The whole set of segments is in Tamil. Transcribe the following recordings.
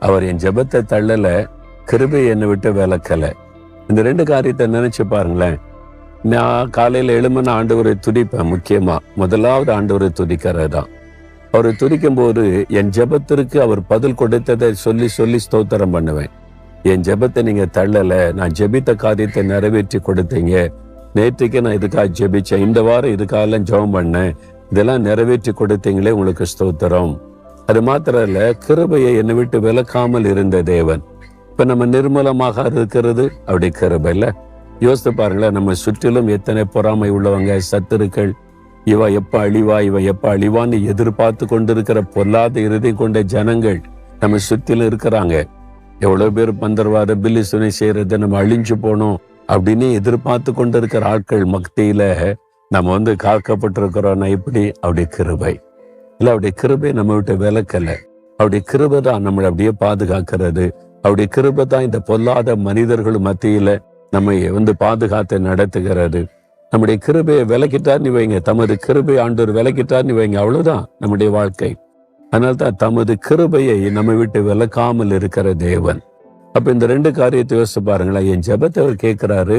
அவர் என் ஜெபத்தை தள்ளல, கிருபை என்னை விட்டு விலக்கல. இந்த ரெண்டு காரியத்தை நினைச்சு பாருங்களேன். நான் காலையில எழுமன ஆண்டவரை துதிப்பேன். முக்கியமா முதலாவது ஆண்டவரை துதிக்கிறது தான். அவரை துதிக்கும் போது என் ஜெபத்திற்கு அவர் பதில் கொடுத்ததை சொல்லி சொல்லி ஸ்தோத்திரம் பண்ணுவேன். என் ஜெபத்தை நீங்க தள்ளல, நான் ஜெபித்த காரியத்தை நிறைவேற்றி கொடுத்தீங்க. நேற்றுக்கு நான் இதுக்காக ஜெபிச்சேன், இந்த வாரம் இதுக்காகலாம் ஜெபம் பண்ணேன், இதெல்லாம் நிறைவேற்றி கொடுத்தீங்களே, உங்களுக்கு ஸ்தோத்திரம். அது மாத்திரம் இல்ல, கிருபையை என்னை விட்டு விலக்காமல் இருந்த தேவன் இப்ப நம்ம நிர்மூலமாக இருக்கிறது அப்படி கிருபை இல்ல. யோசித்து பாருங்களேன், நம்ம சுற்றிலும் எத்தனை பொறாமை உள்ளவங்க, சத்துருக்கள், இவ எப்ப அழிவா இவ எப்ப அழிவான்னு எதிர்பார்த்து கொண்டிருக்கிற பொல்லாத இறுதி கொண்ட ஜனங்கள் நம்ம சுற்றிலும் இருக்கிறாங்க. எவ்வளவு பேர் பந்தர்வாத பில்லி சுனை செய்யறத நம்ம அழிஞ்சு போனோம் அப்படின்னு எதிர்பார்த்து கொண்டு இருக்கிற ஆட்கள் மத்தியில நம்ம காக்கப்பட்டிருக்கிறோம்னா இப்படி அவருடைய கிருபை இல்ல. அவருடைய கிருபை நம்ம விட்டு விலக்கல. அவருடைய கிருபை தான் நம்மளை அப்படியே பாதுகாக்கிறது. அவருடைய கிருபை தான் இந்த பொல்லாத மனிதர்கள் மத்தியில நம்மை பாதுகாத்து நடத்துகிறது. நம்முடைய கிருபையை விலக்கிட்டார்னு வைங்க, தமது கிருபை ஆண்டவர் விலக்கிட்டார்னு வைங்க, அவ்வளவுதான் நம்முடைய வாழ்க்கை. அதனால்தான் தமது கிருபையை நம்ம விட்டு விலக்காமல் இருக்கிற தேவன். அப்ப இந்த ரெண்டு காரியத்தை யோசிச்சு பாருங்களேன். என் ஜெபத்தை அவர் கேட்கிறாரு,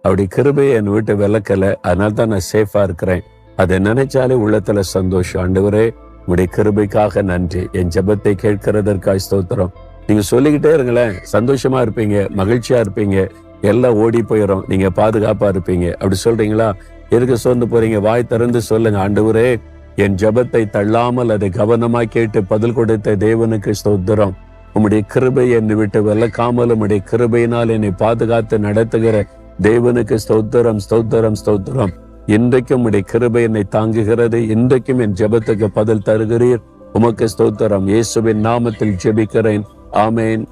அவருடைய கிருபையை என் விட்டு விலக்கல, அதனால்தான் நான் சேஃபா இருக்கிறேன். அதை நினைச்சாலே உள்ளத்துல சந்தோஷம். ஆண்டவரே, உங்களுடைய கிருபைக்காக நன்றி, என் ஜெபத்தை கேட்கிறதற்காக ஸ்தோத்திரம். நீங்க சொல்லிக்கிட்டே இருங்களேன், சந்தோஷமா இருப்பீங்க, மகிழ்ச்சியா இருப்பீங்க, எல்லாம் ஓடி போயிடும், நீங்க பாதுகாப்பா இருப்பீங்க. அப்படி சொல்றீங்களா? எதுக்கு சோர்ந்து போறீங்க? வாய் திறந்து சொல்லுங்க, ஆண்டவரே, என் ஜெபத்தை தள்ளாமல் அதை கவனமாய் கேட்டு பதில் கொடுத்த தேவனுக்கு ஸ்தோத்திரம். உம்முடைய கிருபை என்னை விட்டு விலக்காமல் உம்முடைய கிருபையினால் என்னை பாதுகாத்து நடத்துகிற தேவனுக்கு ஸ்தோத்திரம், ஸ்தோத்திரம், ஸ்தோத்திரம். இன்றைக்கும் உம்முடைய கிருபை என்னை தாங்குகிறது. இன்றைக்கும் என் ஜெபத்துக்கு பதில் தருகிறீர். உமக்கு ஸ்தோத்திரம். இயேசுவின் நாமத்தில் ஜெபிக்கிறேன். ஆமேன்.